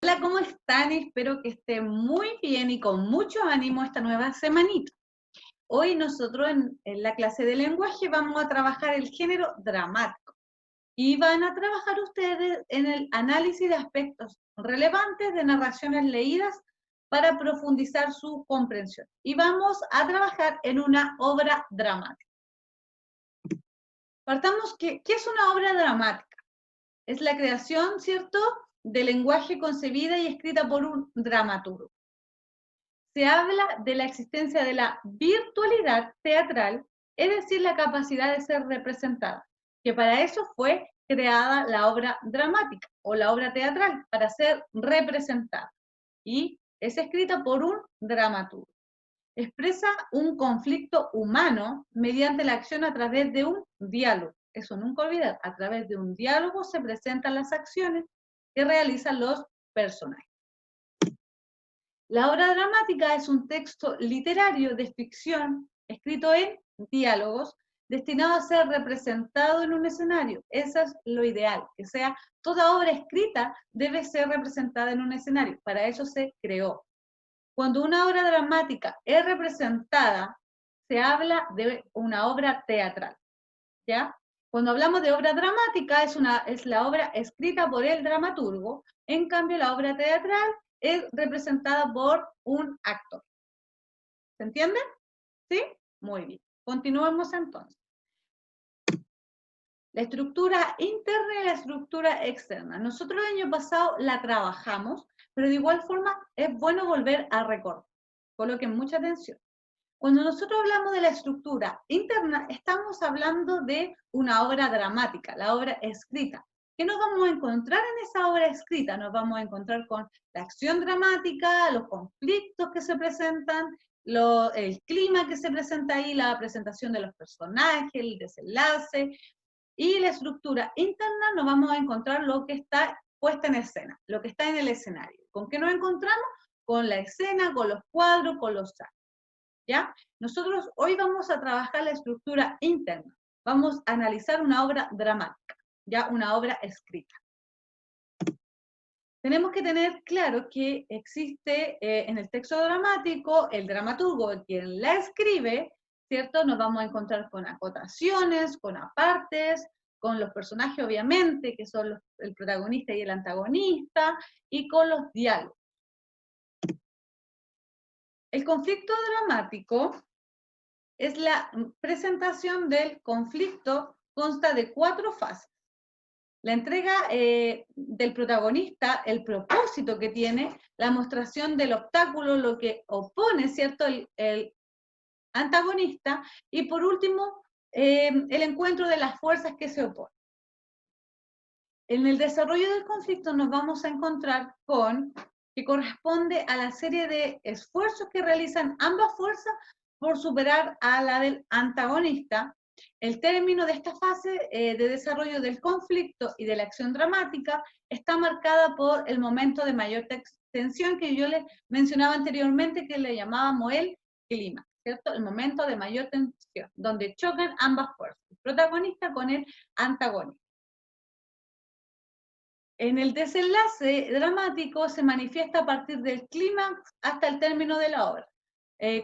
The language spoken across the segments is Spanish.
Hola, ¿cómo están? Espero que estén muy bien y con mucho ánimo esta nueva semanita. Hoy nosotros en la clase de lenguaje vamos a trabajar el género dramático y van a trabajar ustedes en el análisis de aspectos relevantes de narraciones leídas para profundizar su comprensión. Y vamos a trabajar en una obra dramática. Partamos, ¿qué es una obra dramática? Es la creación, ¿cierto?, de lenguaje concebida y escrita por un dramaturgo. Se habla de la existencia de la virtualidad teatral, es decir, la capacidad de ser representada, que para eso fue creada la obra dramática o la obra teatral, para ser representada. Y es escrita por un dramaturgo. Expresa un conflicto humano mediante la acción a través de un diálogo. Eso nunca olvidar, a través de un diálogo se presentan las acciones que realizan los personajes. La obra dramática es un texto literario de ficción escrito en diálogos destinado a ser representado en un escenario. Eso es lo ideal, que sea toda obra escrita debe ser representada en un escenario. Para eso se creó. Cuando una obra dramática es representada, se habla de una obra teatral, ¿ya? Cuando hablamos de obra dramática, es la obra escrita por el dramaturgo, en cambio la obra teatral es representada por un actor. ¿Se entiende? ¿Sí? Muy bien. Continuemos entonces. La estructura interna y la estructura externa. Nosotros el año pasado la trabajamos, pero de igual forma es bueno volver a recordar. Coloquen mucha atención. Cuando nosotros hablamos de la estructura interna, estamos hablando de una obra dramática, la obra escrita. ¿Qué nos vamos a encontrar en esa obra escrita? Nos vamos a encontrar con la acción dramática, los conflictos que se presentan, el clima que se presenta ahí, la presentación de los personajes, el desenlace. Y la estructura interna nos vamos a encontrar lo que está puesta en escena, lo que está en el escenario. ¿Con qué nos encontramos? Con la escena, con los cuadros, con los actos. ¿Ya? Nosotros hoy vamos a trabajar la estructura interna. Vamos a analizar una obra dramática, ya una obra escrita. Tenemos que tener claro que existe en el texto dramático, el dramaturgo, quien la escribe, ¿cierto? Nos vamos a encontrar con acotaciones, con apartes, con los personajes, obviamente, que son el protagonista y el antagonista, y con los diálogos. El conflicto dramático es la presentación del conflicto, consta de 4 fases. La entrega del protagonista, el propósito que tiene, la mostración del obstáculo, lo que opone, ¿cierto?, el antagonista, y por último, el encuentro de las fuerzas que se oponen. En el desarrollo del conflicto nos vamos a encontrar con que corresponde a la serie de esfuerzos que realizan ambas fuerzas por superar a la del antagonista. El término de esta fase de desarrollo del conflicto y de la acción dramática está marcada por el momento de mayor tensión que yo les mencionaba anteriormente, que le llamábamos el clima, ¿cierto? El momento de mayor tensión, donde chocan ambas fuerzas, el protagonista con el antagonista. En el desenlace dramático se manifiesta a partir del clímax hasta el término de la obra.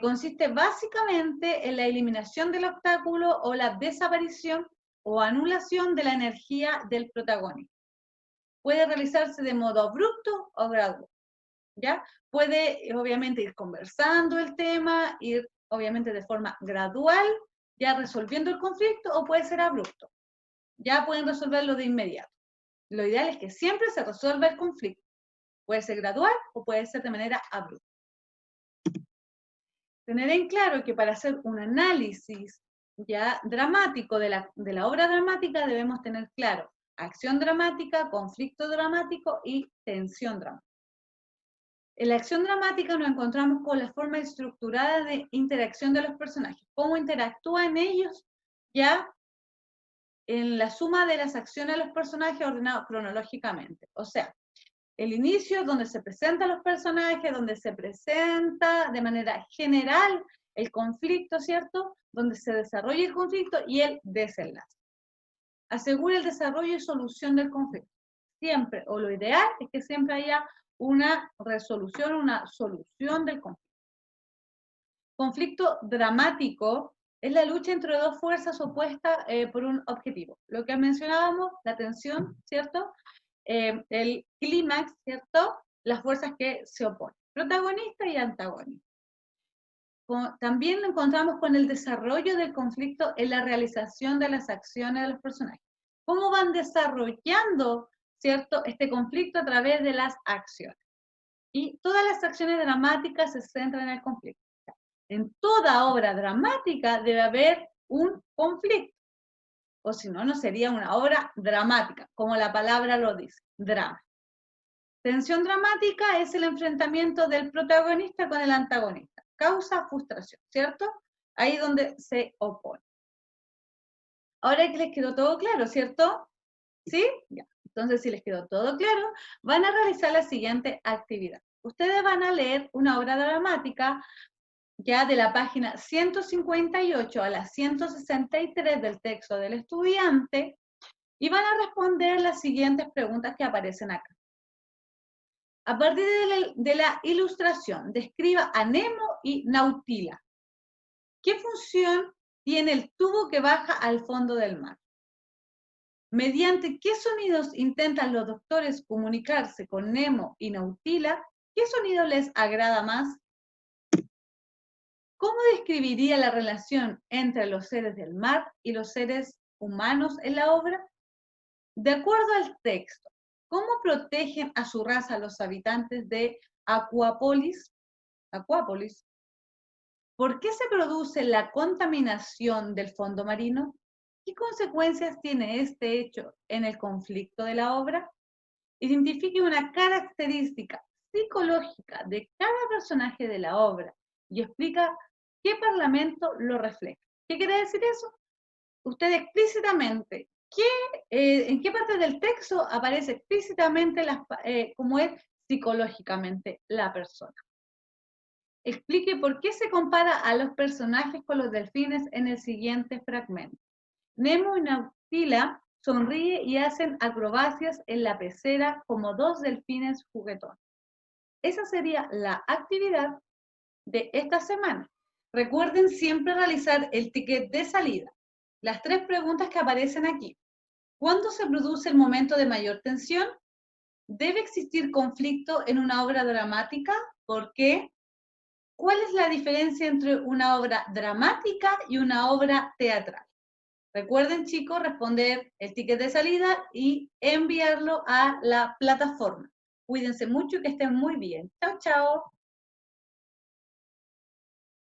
Consiste básicamente en la eliminación del obstáculo o la desaparición o anulación de la energía del protagonista. Puede realizarse de modo abrupto o gradual, ¿ya? Puede, obviamente, ir conversando el tema, ir, obviamente, de forma gradual, ya resolviendo el conflicto, o puede ser abrupto. Ya pueden resolverlo de inmediato. Lo ideal es que siempre se resuelva el conflicto. Puede ser gradual o puede ser de manera abrupta. Tener en claro que para hacer un análisis ya dramático de la obra dramática debemos tener claro acción dramática, conflicto dramático y tensión dramática. En la acción dramática nos encontramos con la forma estructurada de interacción de los personajes, cómo interactúan ellos ya en la suma de las acciones de los personajes ordenados cronológicamente. O sea, el inicio donde se presentan los personajes, donde se presenta de manera general el conflicto, ¿cierto? Donde se desarrolla el conflicto y el desenlace. Asegura el desarrollo y solución del conflicto. Siempre, o lo ideal es que siempre haya una resolución, una solución del conflicto. Conflicto dramático es la lucha entre dos fuerzas opuestas por un objetivo. Lo que mencionábamos, la tensión, ¿cierto? El clímax, ¿cierto? Las fuerzas que se oponen, protagonista y antagonista. También lo encontramos con el desarrollo del conflicto en la realización de las acciones de los personajes. ¿Cómo van desarrollando, ¿cierto?, este conflicto a través de las acciones? Y todas las acciones dramáticas se centran en el conflicto. En toda obra dramática debe haber un conflicto, o si no, no sería una obra dramática, como la palabra lo dice, drama. Tensión dramática es el enfrentamiento del protagonista con el antagonista. Causa frustración, ¿cierto? Ahí donde se opone. Ahora que les quedó todo claro, ¿cierto? ¿Sí? Ya. Entonces, si les quedó todo claro, van a realizar la siguiente actividad. Ustedes van a leer una obra dramática ya de la página 158 a la 163 del texto del estudiante y van a responder las siguientes preguntas que aparecen acá. A partir de la ilustración, describa a Nemo y Nautila. ¿Qué función tiene el tubo que baja al fondo del mar? ¿Mediante qué sonidos intentan los doctores comunicarse con Nemo y Nautila? ¿Qué sonido les agrada más? ¿Cómo describiría la relación entre los seres del mar y los seres humanos en la obra? De acuerdo al texto, ¿cómo protegen a su raza los habitantes de Acuápolis? ¿Por qué se produce la contaminación del fondo marino? ¿Qué consecuencias tiene este hecho en el conflicto de la obra? Identifique una característica psicológica de cada personaje de la obra y explica qué parlamento lo refleja. ¿Qué quiere decir eso? Usted explícitamente, ¿en qué parte del texto aparece explícitamente cómo es psicológicamente la persona? Explique por qué se compara a los personajes con los delfines en el siguiente fragmento. Nemo y Nautila sonríe y hacen acrobacias en la pecera como dos delfines juguetones. Esa sería la actividad de esta semana. Recuerden siempre realizar el ticket de salida. Las 3 preguntas que aparecen aquí. ¿Cuándo se produce el momento de mayor tensión? ¿Debe existir conflicto en una obra dramática? ¿Por qué? ¿Cuál es la diferencia entre una obra dramática y una obra teatral? Recuerden, chicos, responder el ticket de salida y enviarlo a la plataforma. Cuídense mucho y que estén muy bien. Chao, chao.